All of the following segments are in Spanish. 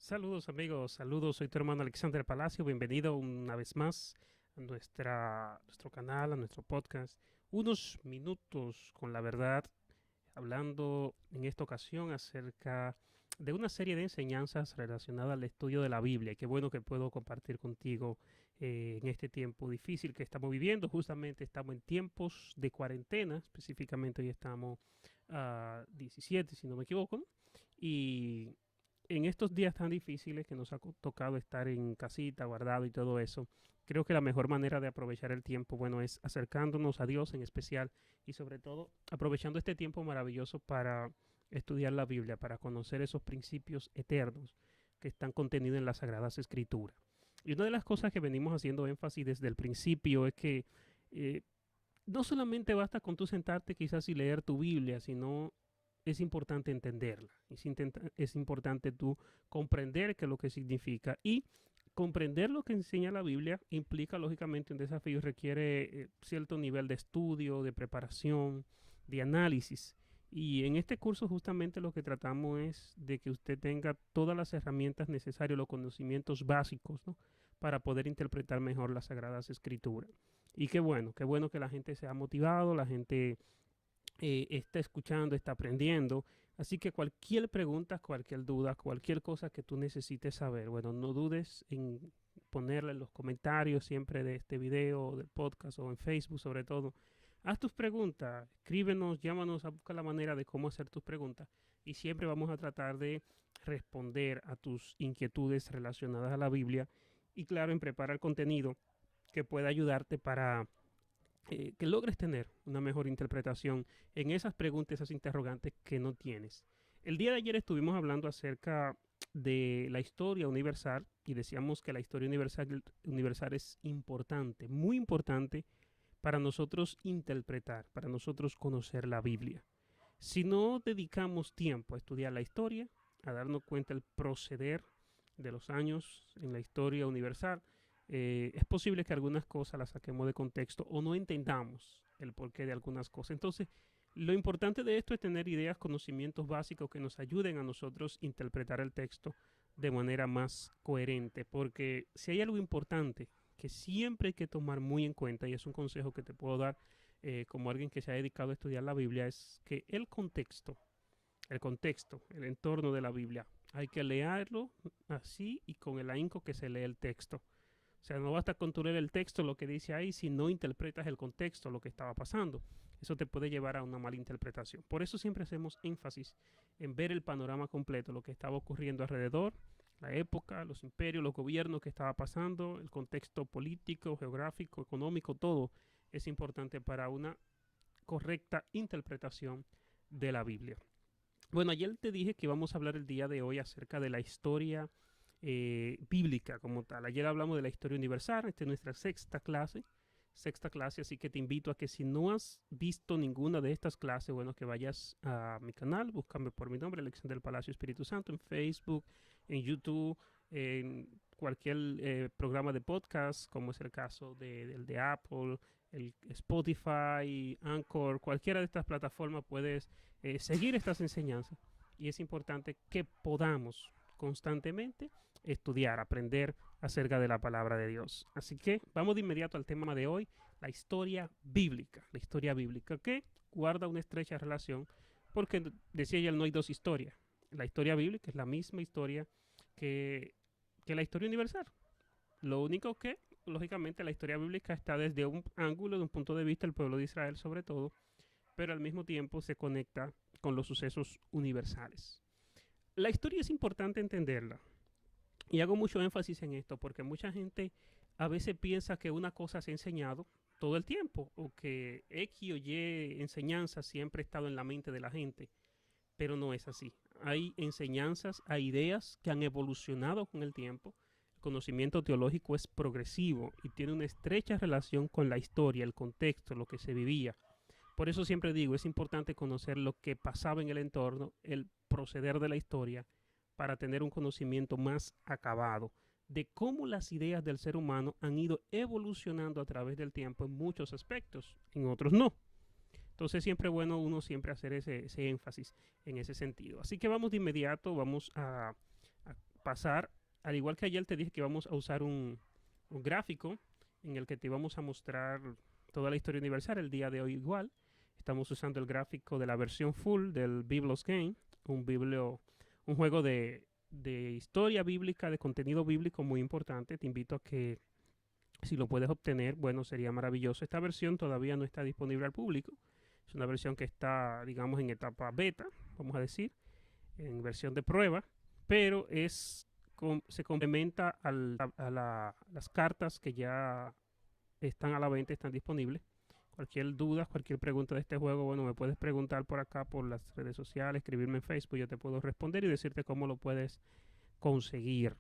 Saludos amigos, saludos, soy tu hermano Alexander Palacio, bienvenido una vez más a nuestro canal, a nuestro podcast. Unos minutos con la verdad, hablando en esta ocasión acerca de una serie de enseñanzas relacionadas al estudio de la Biblia. Qué bueno que puedo compartir contigo en este tiempo difícil que estamos viviendo. Justamente estamos en tiempos de cuarentena, específicamente hoy estamos a 17, si no me equivoco, ¿no? Y en estos días tan difíciles que nos ha tocado estar en casita, guardado y todo eso, creo que la mejor manera de aprovechar el tiempo, bueno, es acercándonos a Dios en especial y sobre todo aprovechando este tiempo maravilloso para estudiar la Biblia, para conocer esos principios eternos que están contenidos en las Sagradas Escrituras. Y una de las cosas que venimos haciendo énfasis desde el principio es que eh, no solamente basta con tú sentarte quizás y leer tu Biblia, sino es importante entenderla. Es importante tú comprender qué es lo que significa y comprender lo que enseña la Biblia implica lógicamente un desafío y requiere cierto nivel de estudio, de preparación, de análisis. Y en este curso justamente lo que tratamos es de que usted tenga todas las herramientas necesarias, los conocimientos básicos, ¿no? Para poder interpretar mejor las Sagradas Escrituras. Y qué bueno que la gente se ha motivado, la gente está escuchando, está aprendiendo. Así que cualquier pregunta, cualquier duda, cualquier cosa que tú necesites saber, bueno, no dudes en ponerla en los comentarios siempre de este video, del podcast o en Facebook sobre todo. Haz tus preguntas, escríbenos, llámanos a buscar la manera de cómo hacer tus preguntas y siempre vamos a tratar de responder a tus inquietudes relacionadas a la Biblia y claro, en preparar contenido que pueda ayudarte para que logres tener una mejor interpretación en esas preguntas, esas interrogantes que no tienes. El día de ayer estuvimos hablando acerca de la historia universal y decíamos que la historia universal es importante, muy importante para nosotros interpretar, para nosotros conocer la Biblia. Si no dedicamos tiempo a estudiar la historia, a darnos cuenta del proceder de los años en la historia universal, es posible que algunas cosas las saquemos de contexto o no entendamos el porqué de algunas cosas. Entonces, lo importante de esto es tener ideas, conocimientos básicos que nos ayuden a nosotros interpretar el texto de manera más coherente, porque si hay algo importante que siempre hay que tomar muy en cuenta, y es un consejo que te puedo dar como alguien que se ha dedicado a estudiar la Biblia, es que el entorno de la Biblia, hay que leerlo así y con el ahínco que se lee el texto. O sea, no basta con tu leer el texto, lo que dice ahí, si no interpretas el contexto, lo que estaba pasando. Eso te puede llevar a una mala interpretación. Por eso siempre hacemos énfasis en ver el panorama completo, lo que estaba ocurriendo alrededor, la época, los imperios, los gobiernos que estaba pasando, el contexto político, geográfico, económico, todo es importante para una correcta interpretación de la Biblia. Bueno, ayer te dije que vamos a hablar el día de hoy acerca de la historia bíblica como tal. Ayer hablamos de la historia universal, esta es nuestra sexta clase, así que te invito a que si no has visto ninguna de estas clases, bueno, que vayas a mi canal, búscame por mi nombre, Alexander Palacio Espíritu Santo, en Facebook, en YouTube, en cualquier programa de podcast, como es el caso del de Apple, el Spotify, Anchor, cualquiera de estas plataformas puedes seguir estas enseñanzas y es importante que podamos constantemente estudiar, aprender acerca de la palabra de Dios. Así que vamos de inmediato al tema de hoy, la historia bíblica que guarda una estrecha relación porque decía ella, no hay dos historias. La historia bíblica es la misma historia que, que la historia universal. Lo único que, lógicamente, la historia bíblica está desde un ángulo, de un punto de vista del pueblo de Israel sobre todo, pero al mismo tiempo se conecta con los sucesos universales. La historia es importante entenderla. Y hago mucho énfasis en esto porque mucha gente a veces piensa que una cosa se ha enseñado todo el tiempo o que X o Y enseñanza siempre ha estado en la mente de la gente, pero no es así. Hay enseñanzas, hay ideas que han evolucionado con el tiempo. El conocimiento teológico es progresivo y tiene una estrecha relación con la historia, el contexto, lo que se vivía. Por eso siempre digo, es importante conocer lo que pasaba en el entorno, el proceder de la historia, para tener un conocimiento más acabado de cómo las ideas del ser humano han ido evolucionando a través del tiempo en muchos aspectos, en otros no. Entonces siempre es bueno uno siempre hacer ese énfasis en ese sentido. Así que vamos de inmediato, vamos a pasar, al igual que ayer te dije que vamos a usar un gráfico en el que te vamos a mostrar toda la historia universal, el día de hoy igual. Estamos usando el gráfico de la versión full del Biblos Game, un juego de historia bíblica, de contenido bíblico muy importante. Te invito a que si lo puedes obtener, bueno, sería maravilloso. Esta versión todavía no está disponible al público. Es una versión que está, digamos, en etapa beta, vamos a decir, en versión de prueba, pero se complementa las cartas que ya están a la venta, están disponibles. Cualquier duda, cualquier pregunta de este juego, bueno, me puedes preguntar por acá, por las redes sociales, escribirme en Facebook, yo te puedo responder y decirte cómo lo puedes conseguir.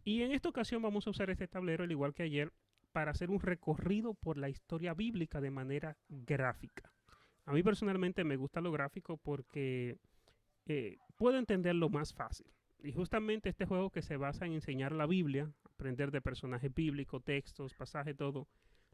Y en esta ocasión vamos a usar este tablero, al igual que ayer, para hacer un recorrido por la historia bíblica de manera gráfica. A mí personalmente me gusta lo gráfico porque puedo entenderlo más fácil. Y justamente este juego que se basa en enseñar la Biblia, aprender de personajes bíblicos, textos, pasajes, todo,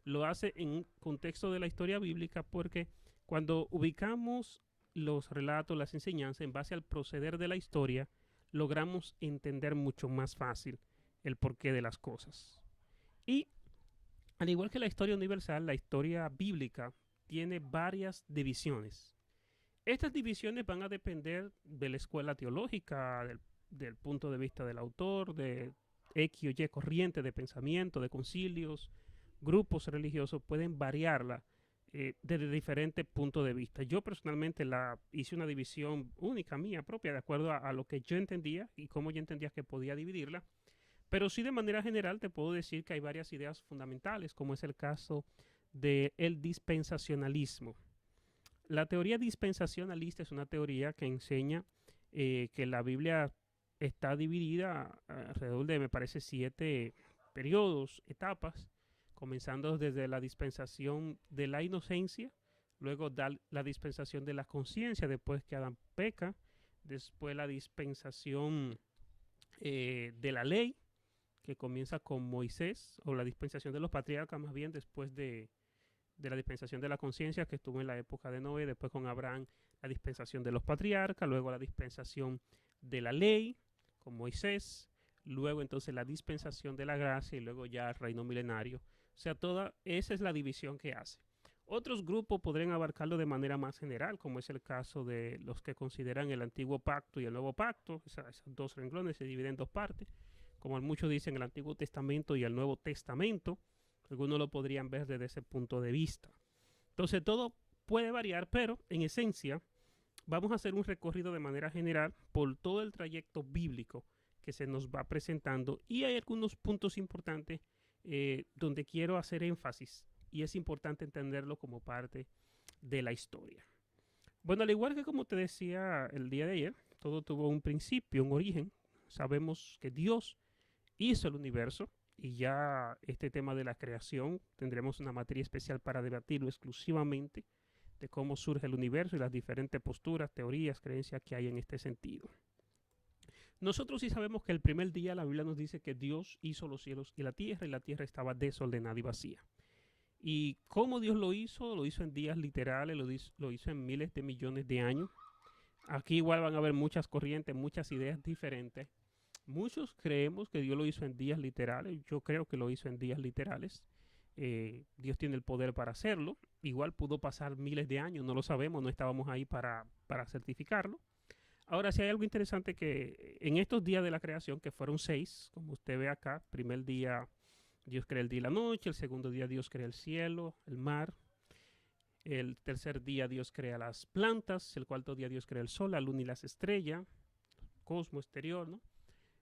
lo hace en un contexto de la historia bíblica porque cuando ubicamos los relatos, las enseñanzas en base al proceder de la historia, logramos entender mucho más fácil el porqué de las cosas. Y al igual que la historia universal, la historia bíblica tiene varias divisiones. Estas divisiones van a depender de la escuela teológica, del punto de vista del autor, de X o Y corriente de pensamiento, de concilios, grupos religiosos, pueden variarla desde diferentes puntos de vista. Yo personalmente hice una división única mía propia, de acuerdo a lo que yo entendía y cómo yo entendía que podía dividirla. Pero sí, de manera general, te puedo decir que hay varias ideas fundamentales, como es el caso del dispensacionalismo. La teoría dispensacionalista es una teoría que enseña que la Biblia está dividida alrededor de, me parece, 7 periodos, etapas, comenzando desde la dispensación de la inocencia, luego da la dispensación de la conciencia después que Adán peca, después la dispensación de la ley, que comienza con Moisés, o la dispensación de los patriarcas más bien después de la dispensación de la conciencia que estuvo en la época de Noé, después con Abraham la dispensación de los patriarcas, luego la dispensación de la ley con Moisés, luego entonces la dispensación de la gracia y luego ya el reino milenario. O sea, toda esa es la división que hace. Otros grupos podrían abarcarlo de manera más general, como es el caso de los que consideran el antiguo pacto y el nuevo pacto. Esos dos renglones se dividen en dos partes, como muchos dicen el Antiguo Testamento y el Nuevo Testamento. Algunos lo podrían ver desde ese punto de vista. Entonces todo puede variar, pero en esencia vamos a hacer un recorrido de manera general por todo el trayecto bíblico que se nos va presentando y hay algunos puntos importantes donde quiero hacer énfasis y es importante entenderlo como parte de la historia. Bueno, al igual que como te decía el día de ayer, todo tuvo un principio, un origen. Sabemos que Dios hizo el universo y ya este tema de la creación tendremos una materia especial para debatirlo exclusivamente de cómo surge el universo y las diferentes posturas, teorías, creencias que hay en este sentido. Nosotros sí sabemos que el primer día la Biblia nos dice que Dios hizo los cielos y la tierra estaba desordenada y vacía. ¿Y cómo Dios lo hizo en días literales, lo hizo en miles de millones de años. Aquí igual van a haber muchas corrientes, muchas ideas diferentes. Muchos creemos que Dios lo hizo en días literales. Yo creo que lo hizo en días literales. Dios tiene el poder para hacerlo. Igual pudo pasar miles de años, no lo sabemos, no estábamos ahí para certificarlo. Ahora, si hay algo interesante que en estos días de la creación, que fueron 6, como usted ve acá, primer día Dios crea el día y la noche, el segundo día Dios crea el cielo, el mar, el tercer día Dios crea las plantas, el cuarto día Dios crea el sol, la luna y las estrellas, cosmos exterior, ¿no?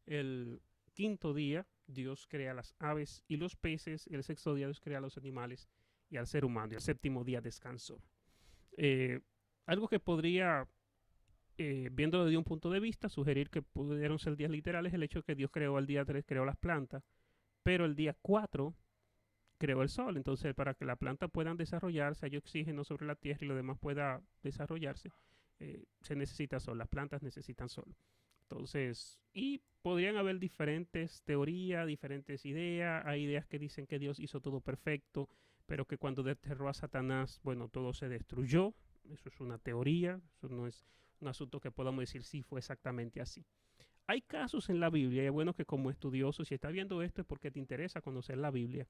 El quinto día Dios crea las aves y los peces, el sexto día Dios crea los animales y al ser humano, y el séptimo día descansó. Algo que podría, viéndolo desde un punto de vista, sugerir que pudieron ser días literales, el hecho de que Dios creó el día 3, creó las plantas, pero el día 4 creó el sol. Entonces, para que la planta pueda desarrollarse, hay oxígeno sobre la tierra y lo demás pueda desarrollarse, se necesita sol, las plantas necesitan sol. Entonces, y podrían haber diferentes teorías, diferentes ideas. Hay ideas que dicen que Dios hizo todo perfecto, pero que cuando desterró a Satanás, bueno, todo se destruyó. Eso es una teoría, eso no es un asunto que podamos decir si fue exactamente así. Hay casos en la Biblia, y es bueno que como estudioso, si estás viendo esto es porque te interesa conocer la Biblia.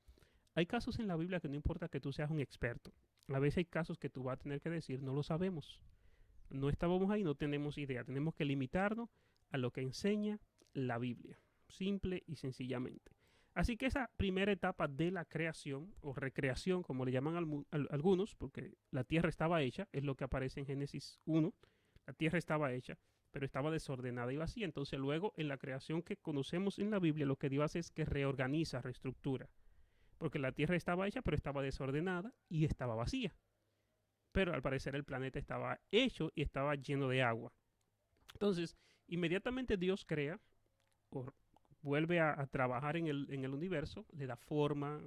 Hay casos en la Biblia que no importa que tú seas un experto. A veces hay casos que tú vas a tener que decir, no lo sabemos. No estábamos ahí, no tenemos idea. Tenemos que limitarnos a lo que enseña la Biblia, simple y sencillamente. Así que esa primera etapa de la creación o recreación, como le llaman algunos, porque la tierra estaba hecha, es lo que aparece en Génesis 1, la tierra estaba hecha, pero estaba desordenada y vacía. Entonces luego en la creación que conocemos en la Biblia, lo que Dios hace es que reorganiza, reestructura, porque la tierra estaba hecha, pero estaba desordenada y estaba vacía. Pero al parecer el planeta estaba hecho y estaba lleno de agua. Entonces, inmediatamente Dios crea o vuelve a trabajar en el universo, le da forma,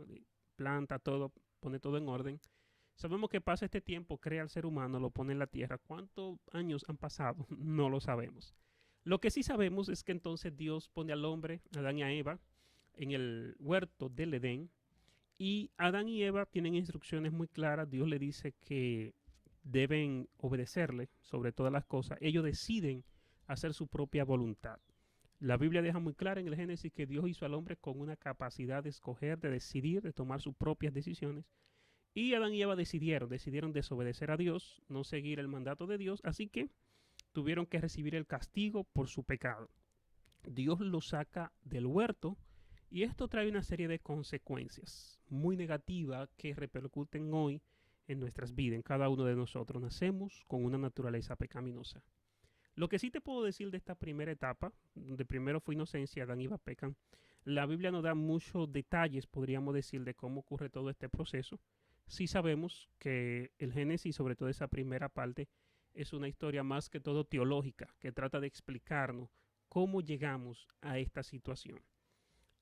planta todo, pone todo en orden. Sabemos que pasa este tiempo, crea al ser humano, lo pone en la tierra. ¿Cuántos años han pasado? No lo sabemos. Lo que sí sabemos es que entonces Dios pone al hombre, a Adán y a Eva, en el huerto del Edén. Y Adán y Eva tienen instrucciones muy claras. Dios le dice que deben obedecerle sobre todas las cosas. Ellos deciden hacer su propia voluntad. La Biblia deja muy clara en el Génesis que Dios hizo al hombre con una capacidad de escoger, de decidir, de tomar sus propias decisiones. Y Adán y Eva decidieron desobedecer a Dios, no seguir el mandato de Dios, así que tuvieron que recibir el castigo por su pecado. Dios los saca del huerto y esto trae una serie de consecuencias muy negativas que repercuten hoy en nuestras vidas, en cada uno de nosotros. Nacemos con una naturaleza pecaminosa. Lo que sí te puedo decir de esta primera etapa, donde primero fue inocencia, Adán y Eva pecan, la Biblia no da muchos detalles, podríamos decir, de cómo ocurre todo este proceso. Sí sabemos que el Génesis, sobre todo esa primera parte, es una historia más que todo teológica, que trata de explicarnos cómo llegamos a esta situación.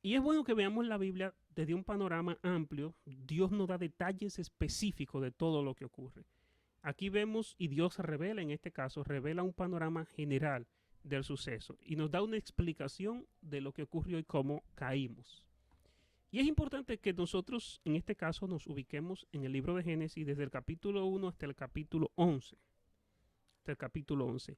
Y es bueno que veamos la Biblia desde un panorama amplio. Dios nos da detalles específicos de todo lo que ocurre. Aquí vemos, y Dios revela, en este caso, revela un panorama general del suceso y nos da una explicación de lo que ocurrió y cómo caímos. Y es importante que nosotros, en este caso, nos ubiquemos en el libro de Génesis desde el capítulo 1 hasta el capítulo 11. Hasta el capítulo 11.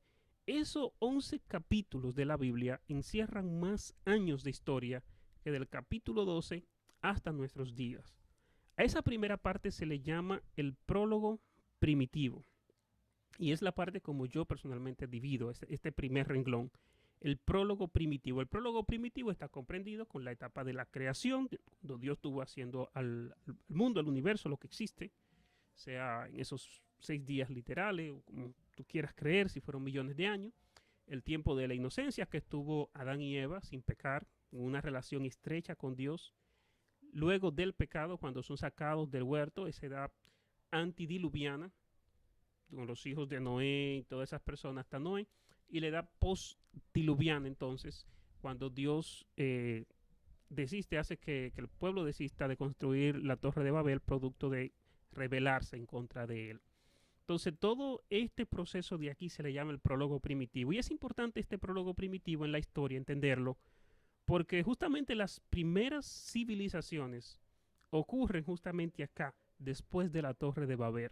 Esos 11 capítulos de la Biblia encierran más años de historia que del capítulo 12 hasta nuestros días. A esa primera parte se le llama el prólogo primitivo. Y es la parte como yo personalmente divido este primer renglón, el prólogo primitivo. El prólogo primitivo está comprendido con la etapa de la creación, cuando Dios estuvo haciendo al mundo, al universo, lo que existe, sea en esos 6 días literales, o como tú quieras creer, si fueron millones de años. El tiempo de la inocencia que estuvo Adán y Eva sin pecar, en una relación estrecha con Dios. Luego del pecado, cuando son sacados del huerto, esa edad antidiluviana, con los hijos de Noé y todas esas personas hasta Noé, y la edad postdiluviana entonces, cuando Dios desiste, hace que el pueblo desista de construir la torre de Babel, producto de rebelarse en contra de él. Entonces todo este proceso de aquí se le llama el prólogo primitivo, y es importante este prólogo primitivo en la historia, entenderlo, porque justamente las primeras civilizaciones ocurren justamente acá, después de la torre de Babel.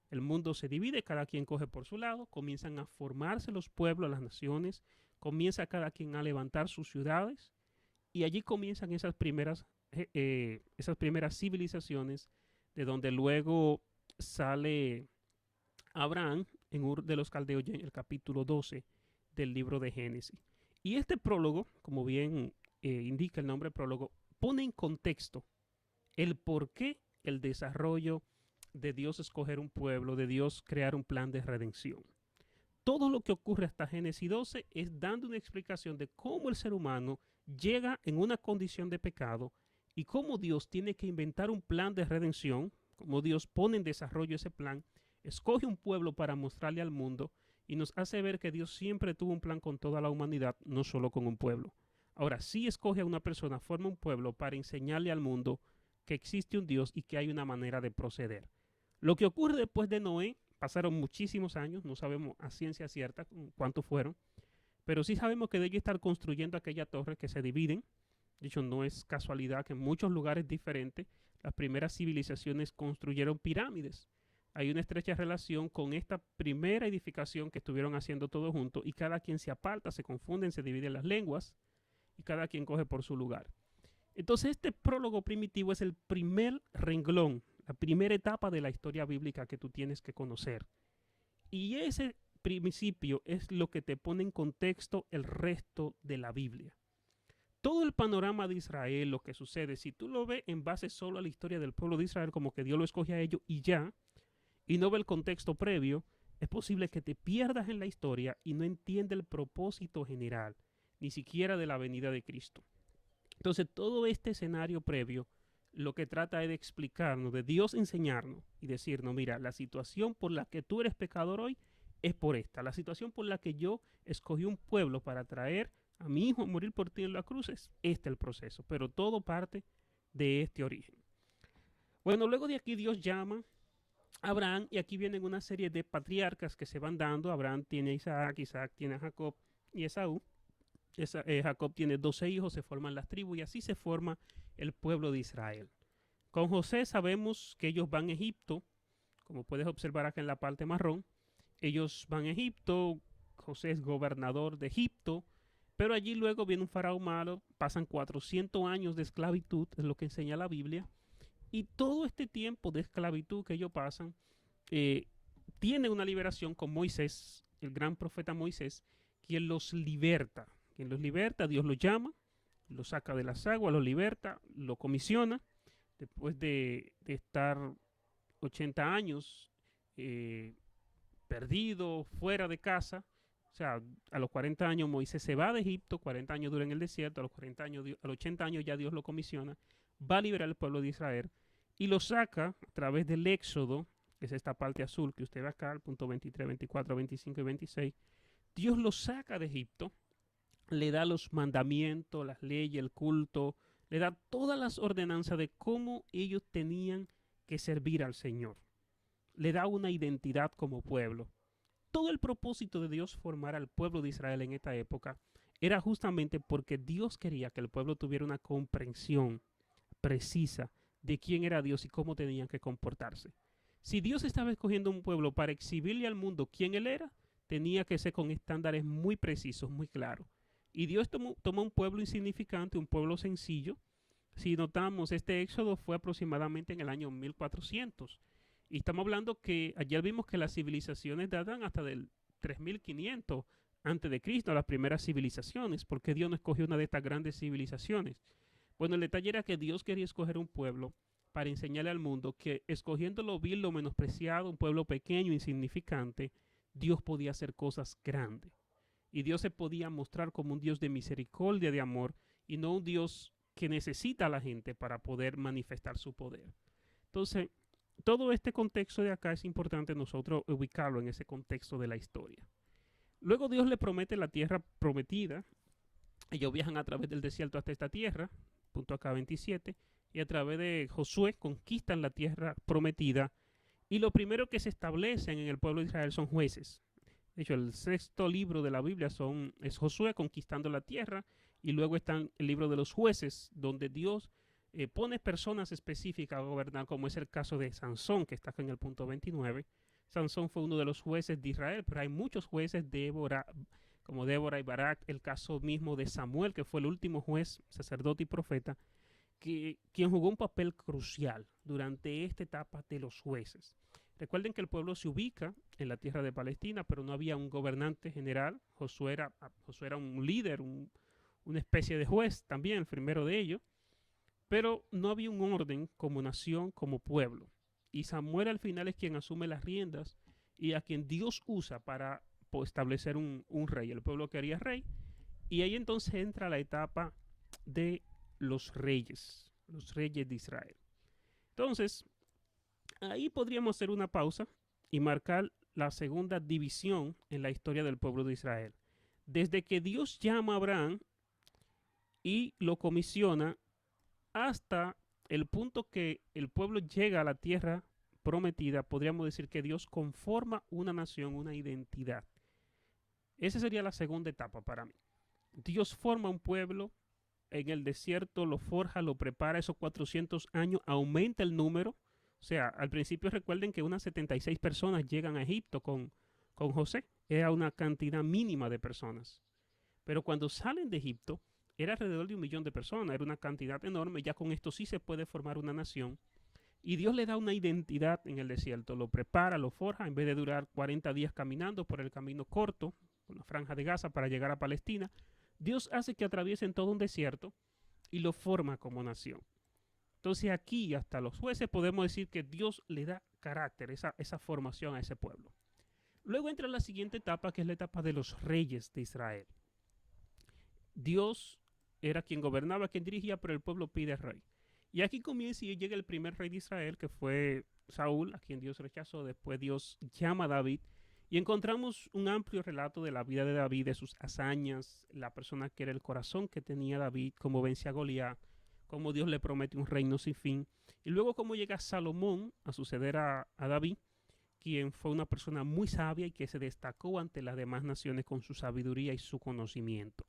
El mundo se divide, cada quien coge por su lado, comienzan a formarse los pueblos, las naciones, comienza cada quien a levantar sus ciudades y allí comienzan esas primeras civilizaciones de donde luego sale Abraham en Ur de los Caldeos en el capítulo 12 del libro de Génesis. Y este prólogo, como bien indica el nombre prólogo, pone en contexto el por qué el desarrollo de Dios escoger un pueblo, de Dios crear un plan de redención. Todo lo que ocurre hasta Génesis 12 es dando una explicación de cómo el ser humano llega en una condición de pecado y cómo Dios tiene que inventar un plan de redención, cómo Dios pone en desarrollo ese plan, escoge un pueblo para mostrarle al mundo y nos hace ver que Dios siempre tuvo un plan con toda la humanidad, no solo con un pueblo. Ahora, sí escoge a una persona, forma un pueblo para enseñarle al mundo que existe un Dios y que hay una manera de proceder. Lo que ocurre después de Noé, pasaron muchísimos años, no sabemos a ciencia cierta cuántos fueron, pero sí sabemos que de ellos estar construyendo aquella torre que se dividen. De hecho, no es casualidad que en muchos lugares diferentes las primeras civilizaciones construyeron pirámides. hay una estrecha relación con esta primera edificación que estuvieron haciendo todos juntos y cada quien se aparta, se confunden, se dividen las lenguas y cada quien coge por su lugar. Entonces este prólogo primitivo es el primer renglón, la primera etapa de la historia bíblica que tú tienes que conocer. Y ese principio es lo que te pone en contexto el resto de la Biblia. Todo el panorama de Israel, lo que sucede, si tú lo ves en base solo a la historia del pueblo de Israel, como que Dios lo escoge a ellos y ya, y no ve el contexto previo, es posible que te pierdas en la historia y no entiendas el propósito general, ni siquiera de la venida de Cristo. Entonces, todo este escenario previo lo que trata es de explicarnos, de Dios enseñarnos y decirnos, mira, la situación por la que tú eres pecador hoy es por esta. La situación por la que yo escogí un pueblo para traer a mi hijo a morir por ti en la cruz es este el proceso. Pero todo parte de este origen. Bueno, luego de aquí Dios llama a Abraham y aquí vienen una serie de patriarcas que se van dando. Abraham tiene a Isaac, Isaac tiene a Jacob y Esaú. Jacob tiene 12 hijos, se forman las tribus y así se forma el pueblo de Israel. Con José sabemos que ellos van a Egipto, como puedes observar acá en la parte marrón. Ellos van a Egipto, José es gobernador de Egipto, pero allí luego viene un faraón malo, pasan 400 años de esclavitud, es lo que enseña la Biblia, y todo este tiempo de esclavitud que ellos pasan, tiene una liberación con Moisés, el gran profeta Moisés, quien los liberta. Quien los liberta, Dios los llama, los saca de las aguas, los liberta, lo comisiona, después de estar 80 años perdido, fuera de casa. O sea, a los 40 años Moisés se va de Egipto, 40 años dura en el desierto, a los 40 años, a los 80 años ya Dios lo comisiona, va a liberar al pueblo de Israel y lo saca a través del Éxodo, que es esta parte azul que usted ve acá, el punto 23, 24, 25 y 26. Dios lo saca de Egipto, le da los mandamientos, las leyes, el culto, le da todas las ordenanzas de cómo ellos tenían que servir al Señor. Le da una identidad como pueblo. Todo el propósito de Dios formar al pueblo de Israel en esta época era justamente porque Dios quería que el pueblo tuviera una comprensión precisa de quién era Dios y cómo tenían que comportarse. Si Dios estaba escogiendo un pueblo para exhibirle al mundo quién él era, tenía que ser con estándares muy precisos, muy claros. Y Dios tomó un pueblo insignificante, un pueblo sencillo. Si notamos, este éxodo fue aproximadamente en el año 1400. Y estamos hablando que ayer vimos que las civilizaciones datan hasta del 3500 antes de Cristo, las primeras civilizaciones. ¿Por qué Dios no escogió una de estas grandes civilizaciones? Bueno, el detalle era que Dios quería escoger un pueblo para enseñarle al mundo que escogiendo lo vil, lo menospreciado, un pueblo pequeño, insignificante, Dios podía hacer cosas grandes. Y Dios se podía mostrar como un Dios de misericordia, de amor, y no un Dios que necesita a la gente para poder manifestar su poder. Entonces, todo este contexto de acá es importante nosotros ubicarlo en ese contexto de la historia. Luego Dios le promete la tierra prometida. Ellos viajan a través del desierto hasta esta tierra, punto acá 27, y a través de Josué conquistan la tierra prometida. Y lo primero que se establecen en el pueblo de Israel son jueces. De hecho, el sexto libro de la Biblia es Josué conquistando la tierra, y luego está el libro de los jueces, donde Dios pone personas específicas a gobernar, como es el caso de Sansón, que está acá en el punto 29. Sansón fue uno de los jueces de Israel, pero hay muchos jueces, como Débora y Barak, el caso mismo de Samuel, que fue el último juez, sacerdote y profeta, quien jugó un papel crucial durante esta etapa de los jueces. Recuerden que el pueblo se ubica en la tierra de Palestina, pero no había un gobernante general. Josué era un líder, una especie de juez también, el primero de ellos, pero no había un orden como nación, como pueblo. Y Samuel al final es quien asume las riendas y a quien Dios usa para establecer un rey. El pueblo quería rey y ahí entonces entra la etapa de los reyes de Israel. Entonces, ahí podríamos hacer una pausa y marcar la segunda división en la historia del pueblo de Israel. Desde que Dios llama a Abraham y lo comisiona hasta el punto que el pueblo llega a la tierra prometida, podríamos decir que Dios conforma una nación, una identidad. Esa sería la segunda etapa para mí. Dios forma un pueblo en el desierto, lo forja, lo prepara esos 400 años, aumenta el número, O sea, al principio recuerden que unas 76 personas llegan a Egipto con José. Era una cantidad mínima de personas. Pero cuando salen de Egipto, era alrededor de 1 millón de personas. Era una cantidad enorme. Ya con esto sí se puede formar una nación. Y Dios le da una identidad en el desierto. Lo prepara, lo forja. En vez de durar 40 días caminando por el camino corto, por la franja de Gaza para llegar a Palestina, Dios hace que atraviesen todo un desierto y lo forma como nación. Entonces aquí hasta los jueces podemos decir que Dios le da carácter, esa formación a ese pueblo. Luego entra la siguiente etapa, que es la etapa de los reyes de Israel. Dios era quien gobernaba, quien dirigía, pero el pueblo pide rey. Y aquí comienza y llega el primer rey de Israel, que fue Saúl, a quien Dios rechazó. Después Dios llama a David y encontramos un amplio relato de la vida de David, de sus hazañas, la persona que era el corazón que tenía David, cómo vence a Goliat, cómo Dios le promete un reino sin fin. Y luego cómo llega Salomón a suceder a David, quien fue una persona muy sabia y que se destacó ante las demás naciones con su sabiduría y su conocimiento.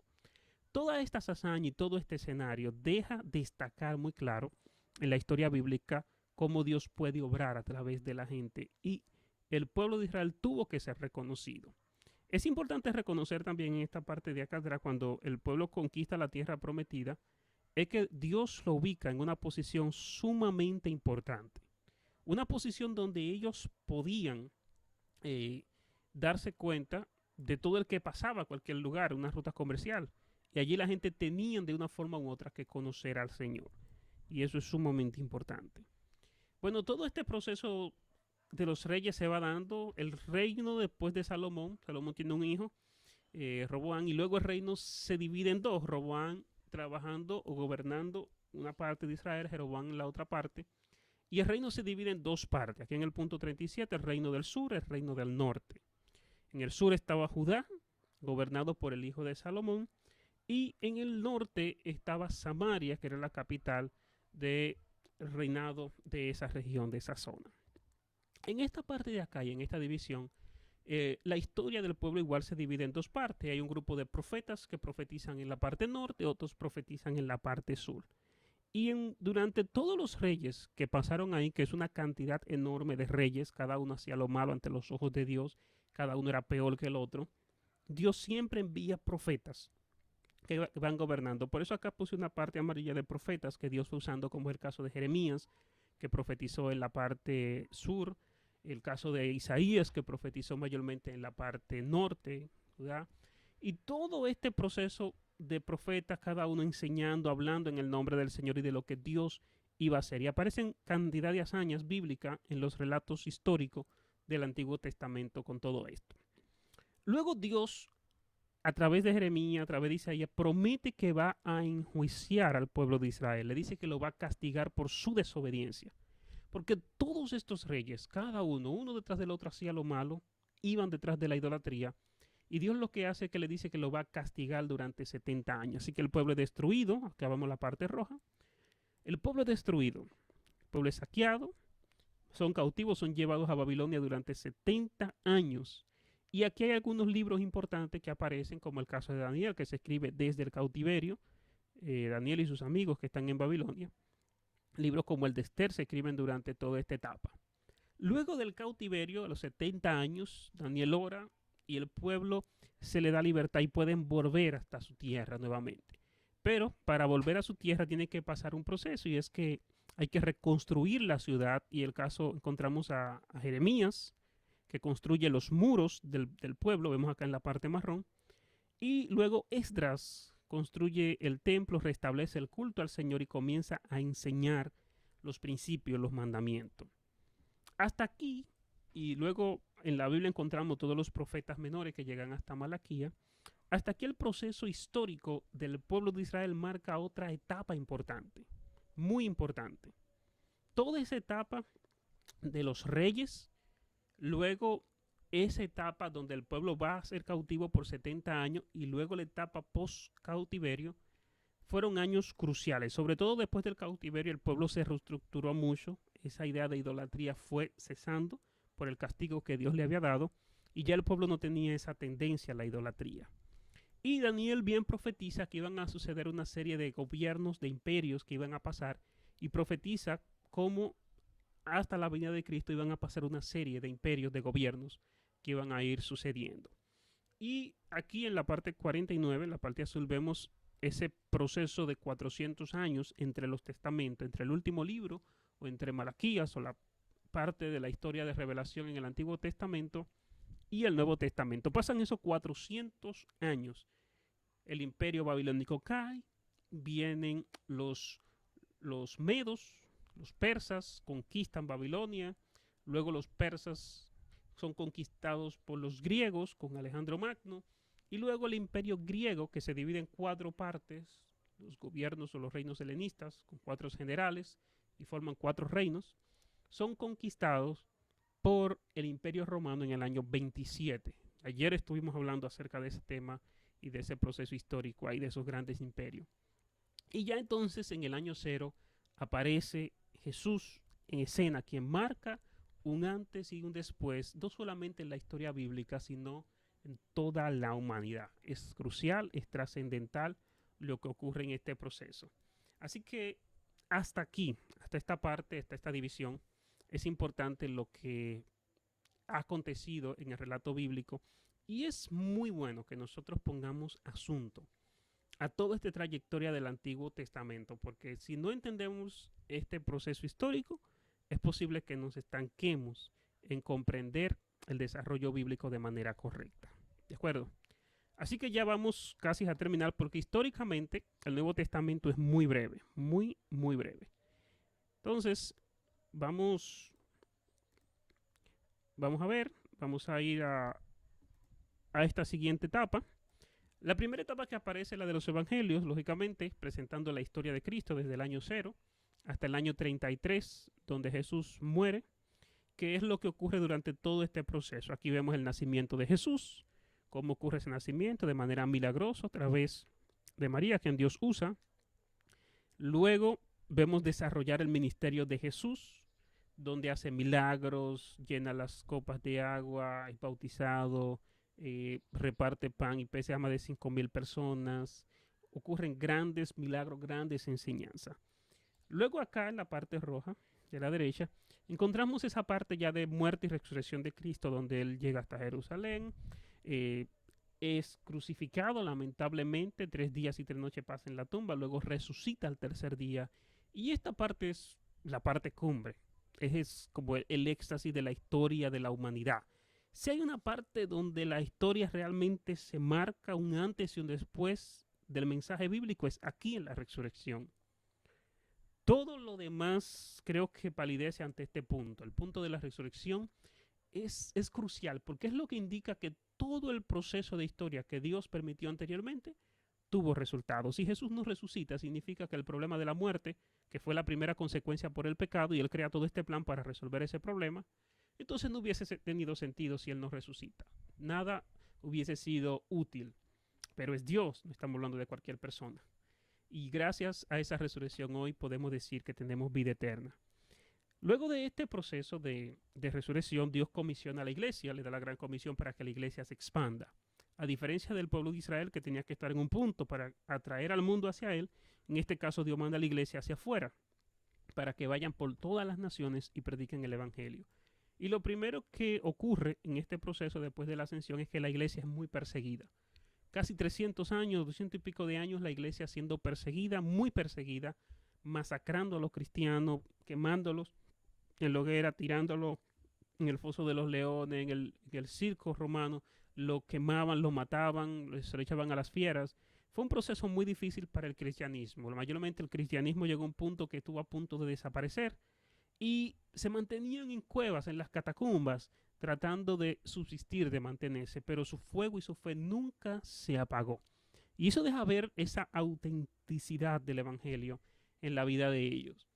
Toda esta hazaña y todo este escenario deja destacar muy claro en la historia bíblica cómo Dios puede obrar a través de la gente, y el pueblo de Israel tuvo que ser reconocido. Es importante reconocer también en esta parte de acá atrás, cuando el pueblo conquista la tierra prometida, es que Dios lo ubica en una posición sumamente importante. Una posición donde ellos podían eh, darse cuenta de todo el que pasaba a cualquier lugar, una ruta comercial. Y allí la gente tenía de una forma u otra que conocer al Señor. Y eso es sumamente importante. Bueno, todo este proceso de los reyes se va dando. El reino después de Salomón tiene un hijo, Roboán, y luego el reino se divide en dos. Roboán trabajando o gobernando una parte de Israel, Jeroboam en la otra parte. Y el reino se divide en dos partes. Aquí en el punto 37, el reino del sur, el reino del norte. En el sur estaba Judá, gobernado por el hijo de Salomón, y en el norte estaba Samaria, que era la capital del reinado de esa región, de esa zona. En esta parte de acá y en esta división, la historia del pueblo igual se divide en dos partes. Hay un grupo de profetas que profetizan en la parte norte, otros profetizan en la parte sur. Y durante todos los reyes que pasaron ahí, que es una cantidad enorme de reyes, cada uno hacía lo malo ante los ojos de Dios, cada uno era peor que el otro, Dios siempre envía profetas que van gobernando. Por eso acá puse una parte amarilla de profetas que Dios fue usando, como el caso de Jeremías, que profetizó en la parte sur, el caso de Isaías, que profetizó mayormente en la parte norte, ¿verdad? Y todo este proceso de profetas, cada uno enseñando, hablando en el nombre del Señor y de lo que Dios iba a hacer. Y aparecen cantidad de hazañas bíblicas en los relatos históricos del Antiguo Testamento con todo esto. Luego Dios, a través de Jeremías, a través de Isaías, promete que va a enjuiciar al pueblo de Israel. Le dice que lo va a castigar por su desobediencia. Porque todos estos reyes, cada uno detrás del otro, hacía lo malo, iban detrás de la idolatría. Y Dios lo que hace es que le dice que lo va a castigar durante 70 años. Así que el pueblo es destruido, acá vamos la parte roja. El pueblo es destruido, el pueblo es saqueado, son cautivos, son llevados a Babilonia durante 70 años. Y aquí hay algunos libros importantes que aparecen, como el caso de Daniel, que se escribe desde el cautiverio, Daniel y sus amigos que están en Babilonia. Libros como el de Esther se escriben durante toda esta etapa. Luego del cautiverio, a los 70 años, Daniel ora y el pueblo se le da libertad y pueden volver hasta su tierra nuevamente. Pero para volver a su tierra tiene que pasar un proceso, y es que hay que reconstruir la ciudad. Y el caso, encontramos a Jeremías, que construye los muros del pueblo, vemos acá en la parte marrón. Y luego Esdras construye el templo, restablece el culto al Señor y comienza a enseñar los principios, los mandamientos. Hasta aquí, y luego en la Biblia encontramos todos los profetas menores que llegan hasta Malaquía. Hasta aquí el proceso histórico del pueblo de Israel marca otra etapa importante, muy importante. Toda esa etapa de los reyes, luego esa etapa donde el pueblo va a ser cautivo por 70 años y luego la etapa post-cautiverio, fueron años cruciales. Sobre todo después del cautiverio el pueblo se reestructuró mucho, esa idea de idolatría fue cesando por el castigo que Dios le había dado, y ya el pueblo no tenía esa tendencia a la idolatría. Y Daniel bien profetiza que iban a suceder una serie de gobiernos, de imperios que iban a pasar, y profetiza cómo hasta la venida de Cristo iban a pasar una serie de imperios, de gobiernos que iban a ir sucediendo. Y aquí en la parte 49, en la parte azul, vemos ese proceso de 400 años entre los testamentos, entre el último libro o entre Malaquías o la parte de la historia de revelación en el Antiguo Testamento y el Nuevo Testamento. Pasan esos 400 años. El imperio babilónico cae, vienen los medos, los persas conquistan Babilonia, luego los persas son conquistados por los griegos con Alejandro Magno, y luego el imperio griego, que se divide en 4 partes, los gobiernos o los reinos helenistas, con 4 generales, y forman 4 reinos, son conquistados por el imperio romano en el año 27. Ayer estuvimos hablando acerca de ese tema y de ese proceso histórico ahí de esos grandes imperios. Y ya entonces en el año 0 aparece Jesús en escena, quien marca un antes y un después, no solamente en la historia bíblica, sino en toda la humanidad. Es crucial, es trascendental lo que ocurre en este proceso. Así que hasta aquí, hasta esta parte, hasta esta división, es importante lo que ha acontecido en el relato bíblico y es muy bueno que nosotros pongamos asunto a toda esta trayectoria del Antiguo Testamento, porque si no entendemos este proceso histórico, es posible que nos estanquemos en comprender el desarrollo bíblico de manera correcta. ¿De acuerdo? Así que ya vamos casi a terminar porque históricamente el Nuevo Testamento es muy breve, muy, muy breve. Entonces, vamos a ver, vamos a ir a esta siguiente etapa. La primera etapa que aparece es la de los evangelios, lógicamente, presentando la historia de Cristo desde el año 0 hasta el año 33, donde Jesús muere, que es lo que ocurre durante todo este proceso. Aquí vemos el nacimiento de Jesús, cómo ocurre ese nacimiento de manera milagrosa a través de María, quien Dios usa. Luego vemos desarrollar el ministerio de Jesús, donde hace milagros, llena las copas de agua, es bautizado, reparte pan y peces a más de 5,000 personas. Ocurren grandes milagros, grandes enseñanzas. Luego acá en la parte roja de la derecha encontramos esa parte ya de muerte y resurrección de Cristo, donde Él llega hasta Jerusalén, es crucificado lamentablemente, 3 días y 3 noches pasa en la tumba, luego resucita al tercer día. Y esta parte es la parte cumbre, es como el éxtasis de la historia de la humanidad. Si hay una parte donde la historia realmente se marca un antes y un después del mensaje bíblico, es aquí en la resurrección. Todo lo demás creo que palidece ante este punto. El punto de la resurrección es crucial porque es lo que indica que todo el proceso de historia que Dios permitió anteriormente tuvo resultados. Si Jesús no resucita, significa que el problema de la muerte, que fue la primera consecuencia por el pecado, y Él crea todo este plan para resolver ese problema, entonces no hubiese tenido sentido si Él no resucita. Nada hubiese sido útil. Pero es Dios, no estamos hablando de cualquier persona. Y gracias a esa resurrección hoy podemos decir que tenemos vida eterna. Luego de este proceso de resurrección, Dios comisiona a la iglesia, le da la gran comisión para que la iglesia se expanda. A diferencia del pueblo de Israel, que tenía que estar en un punto para atraer al mundo hacia él, en este caso Dios manda a la iglesia hacia afuera, para que vayan por todas las naciones y prediquen el evangelio. Y lo primero que ocurre en este proceso después de la ascensión es que la iglesia es muy perseguida. Casi 300 años, 200 y pico de años, la iglesia siendo perseguida, muy perseguida, masacrando a los cristianos, quemándolos en la hoguera, tirándolos en el foso de los leones, en el circo romano, lo quemaban, lo mataban, se lo echaban a las fieras. Fue un proceso muy difícil para el cristianismo. Mayormente el cristianismo llegó a un punto que estuvo a punto de desaparecer y se mantenían en cuevas, en las catacumbas, tratando de subsistir, de mantenerse, pero su fuego y su fe nunca se apagó. Y eso deja ver esa autenticidad del evangelio en la vida de ellos.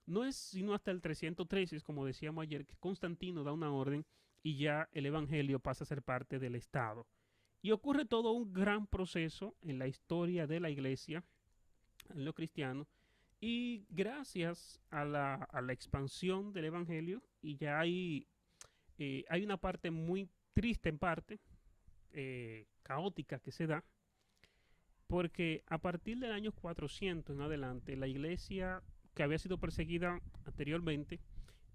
No es sino hasta el 313, como decíamos ayer, que Constantino da una orden y ya el evangelio pasa a ser parte del Estado. Y ocurre todo un gran proceso en la historia de la iglesia, en lo cristiano, y gracias a la expansión del evangelio, y ya hay una parte muy triste en parte, caótica que se da, porque a partir del año 400 en adelante, la iglesia que había sido perseguida anteriormente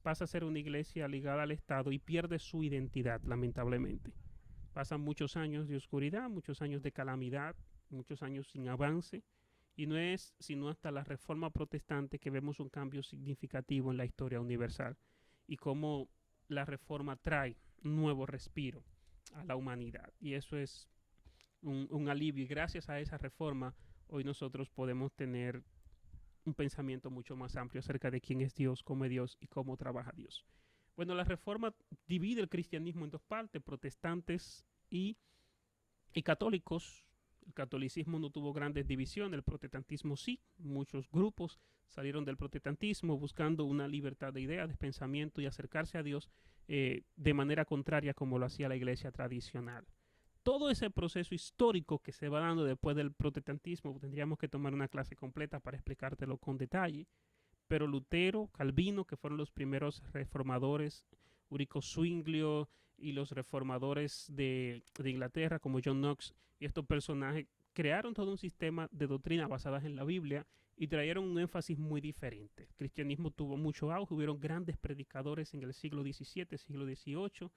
pasa a ser una iglesia ligada al Estado y pierde su identidad, lamentablemente. Pasan muchos años de oscuridad, muchos años de calamidad, muchos años sin avance, y no es sino hasta la Reforma Protestante que vemos un cambio significativo en la historia universal y cómo la Reforma trae un nuevo respiro a la humanidad. Y eso es un alivio, y gracias a esa reforma hoy nosotros podemos tener un pensamiento mucho más amplio acerca de quién es Dios, y cómo trabaja Dios. Bueno, la reforma divide el cristianismo en dos partes, protestantes y católicos. El catolicismo no tuvo grandes divisiones, el protestantismo sí. Muchos grupos salieron del protestantismo buscando una libertad de ideas, de pensamiento y acercarse a Dios de manera contraria como lo hacía la iglesia tradicional. Todo ese proceso histórico que se va dando después del protestantismo, tendríamos que tomar una clase completa para explicártelo con detalle, pero Lutero, Calvino, que fueron los primeros reformadores, Ulrico Zwinglio y los reformadores de Inglaterra como John Knox y estos personajes crearon todo un sistema de doctrina basadas en la Biblia y trajeron un énfasis muy diferente. El cristianismo tuvo mucho auge, hubieron grandes predicadores en el siglo XVII, siglo XVIII,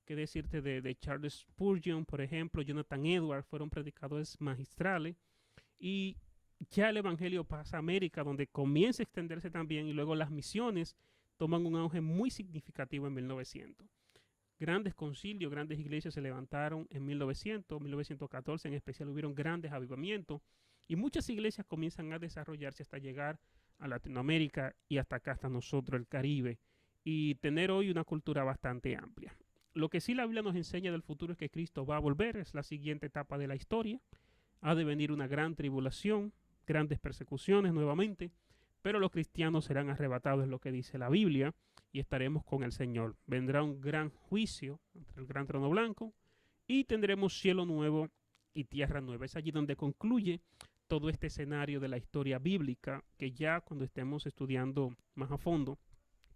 que decirte de Charles Spurgeon, por ejemplo, Jonathan Edwards, fueron predicadores magistrales, y ya el evangelio pasa a América, donde comienza a extenderse también, y luego las misiones toman un auge muy significativo en 1900. Grandes concilios, grandes iglesias se levantaron en 1900, 1914 en especial, hubieron grandes avivamientos, y muchas iglesias comienzan a desarrollarse hasta llegar a Latinoamérica y hasta acá, hasta nosotros, el Caribe, y tener hoy una cultura bastante amplia. Lo que sí la Biblia nos enseña del futuro es que Cristo va a volver, es la siguiente etapa de la historia. Ha de venir una gran tribulación, grandes persecuciones nuevamente, pero los cristianos serán arrebatados, es lo que dice la Biblia, y estaremos con el Señor. Vendrá un gran juicio entre el gran trono blanco y tendremos cielo nuevo y tierra nueva. Es allí donde concluye todo este escenario de la historia bíblica, que ya cuando estemos estudiando más a fondo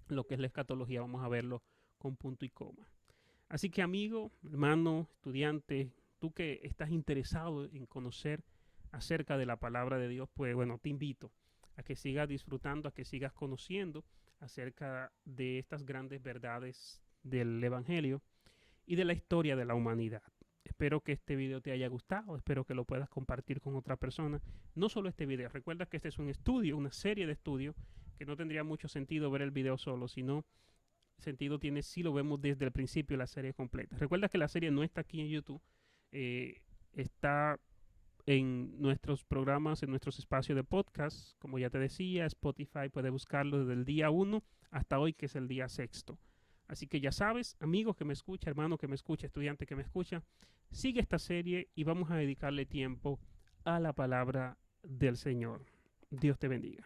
lo que es la escatología vamos a verlo con punto y coma. Así que amigo, hermano, estudiante, tú que estás interesado en conocer acerca de la palabra de Dios, pues bueno, te invito a que sigas disfrutando, a que sigas conociendo acerca de estas grandes verdades del Evangelio y de la historia de la humanidad. Espero que este video te haya gustado, espero que lo puedas compartir con otra persona. No solo este video, recuerda que este es un estudio, una serie de estudios, que no tendría mucho sentido ver el video solo, sino sentido tiene si lo vemos desde el principio la serie completa. Recuerda que la serie no está aquí en YouTube, está en nuestros programas, en nuestros espacios de podcast, como ya te decía, Spotify, puedes buscarlo desde el día 1 hasta hoy, que es el día 6. Así que ya sabes, amigo que me escucha, hermano que me escucha, estudiante que me escucha, sigue esta serie y vamos a dedicarle tiempo a la palabra del Señor. Dios te bendiga.